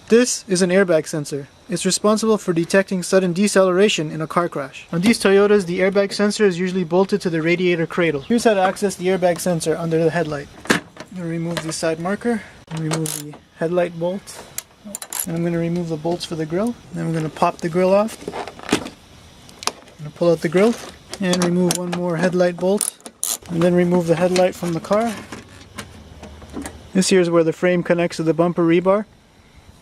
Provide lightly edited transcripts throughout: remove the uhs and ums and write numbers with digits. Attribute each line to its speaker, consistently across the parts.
Speaker 1: This is an airbag sensor. It's responsible for detecting sudden deceleration in a car crash. On these Toyotas, the airbag sensor is usually bolted to the radiator cradle. Here's how to access the airbag sensor under the headlight. I'm going to remove the side marker, remove the headlight bolt, and I'm going to remove the bolts for the grille. Then I'm going to pop the grille off. I'm going to pull out the grille and remove one more headlight bolt, and then remove the headlight from the car. This here is where the frame connects to the bumper rebar.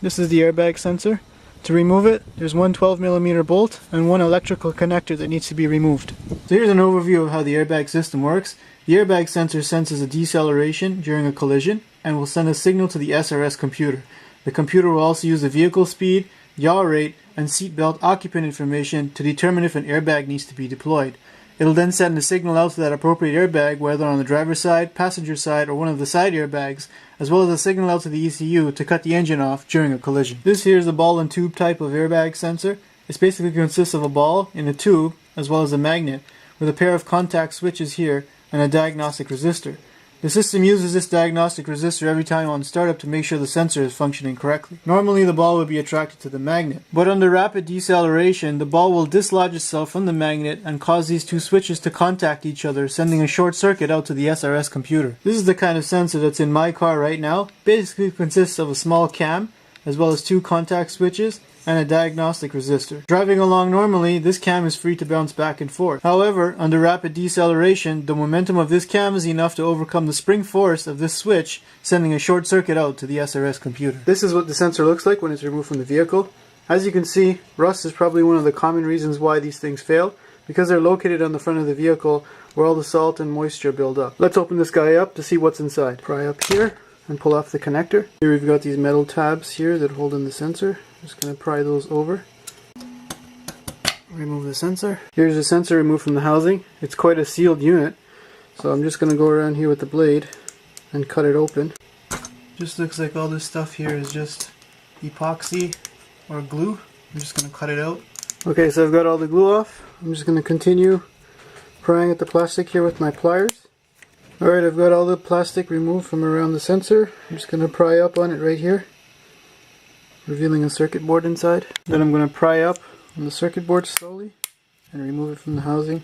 Speaker 1: This is the airbag sensor. To remove it, there's one 12mm bolt and one electrical connector that needs to be removed. So here's an overview of how the airbag system works. The airbag sensor senses a deceleration during a collision and will send a signal to the SRS computer. The computer will also use the vehicle speed, yaw rate, and seatbelt occupant information to determine if an airbag needs to be deployed. It'll then send a signal out to that appropriate airbag, whether on the driver's side, passenger side, or one of the side airbags, as well as a signal out to the ECU to cut the engine off during a collision. This here is a ball and tube type of airbag sensor. It basically consists of a ball in a tube, as well as a magnet, with a pair of contact switches here and a diagnostic resistor. The system uses this diagnostic resistor every time on startup to make sure the sensor is functioning correctly. Normally the ball would be attracted to the magnet, but under rapid deceleration the ball will dislodge itself from the magnet and cause these two switches to contact each other, sending a short circuit out to the SRS computer. This is the kind of sensor that's in my car right now. Basically consists of a small cam, as well as two contact switches and a diagnostic resistor. Driving along normally, this cam is free to bounce back and forth. However, under rapid deceleration, the momentum of this cam is enough to overcome the spring force of this switch, sending a short circuit out to the SRS computer. This is what the sensor looks like when it's removed from the vehicle. As you can see, rust is probably one of the common reasons why these things fail, because they're located on the front of the vehicle where all the salt and moisture build up. Let's open this guy up to see what's inside. Pry up here and pull off the connector. Here we've got these metal tabs here that hold in the sensor. Just going to pry those over. Remove the sensor. Here's the sensor removed from the housing. It's quite a sealed unit, so I'm just going to go around here with the blade and cut it open. Just looks like all this stuff here is just epoxy or glue. I'm just going to cut it out. Okay, so I've got all the glue off. I'm just going to continue prying at the plastic here with my pliers. Alright, I've got all the plastic removed from around the sensor. I'm just going to pry up on it right here, revealing a circuit board inside. Then I'm going to pry up on the circuit board slowly and remove it from the housing.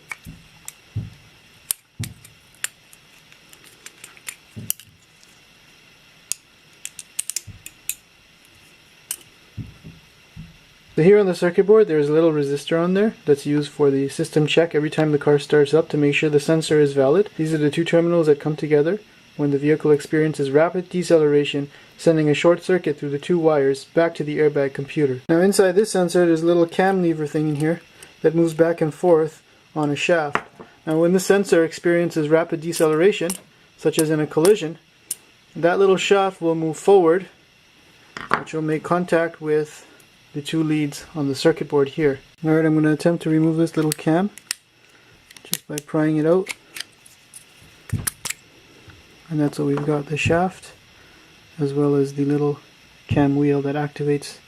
Speaker 1: So here on the circuit board there's a little resistor on there that's used for the system check every time the car starts up to make sure the sensor is valid. These are the two terminals that come together when the vehicle experiences rapid deceleration, sending a short circuit through the two wires back to the airbag computer. Now inside this sensor there's a little cam lever thing in here that moves back and forth on a shaft. Now when the sensor experiences rapid deceleration, such as in a collision, that little shaft will move forward, which will make contact with the two leads on the circuit board here. Alright, I'm going to attempt to remove this little cam just by prying it out. And that's what we've got, the shaft as well as the little cam wheel that activates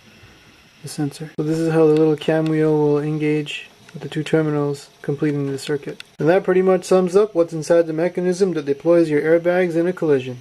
Speaker 1: the sensor. So this is how the little cam wheel will engage with the two terminals completing the circuit. And that pretty much sums up what's inside the mechanism that deploys your airbags in a collision.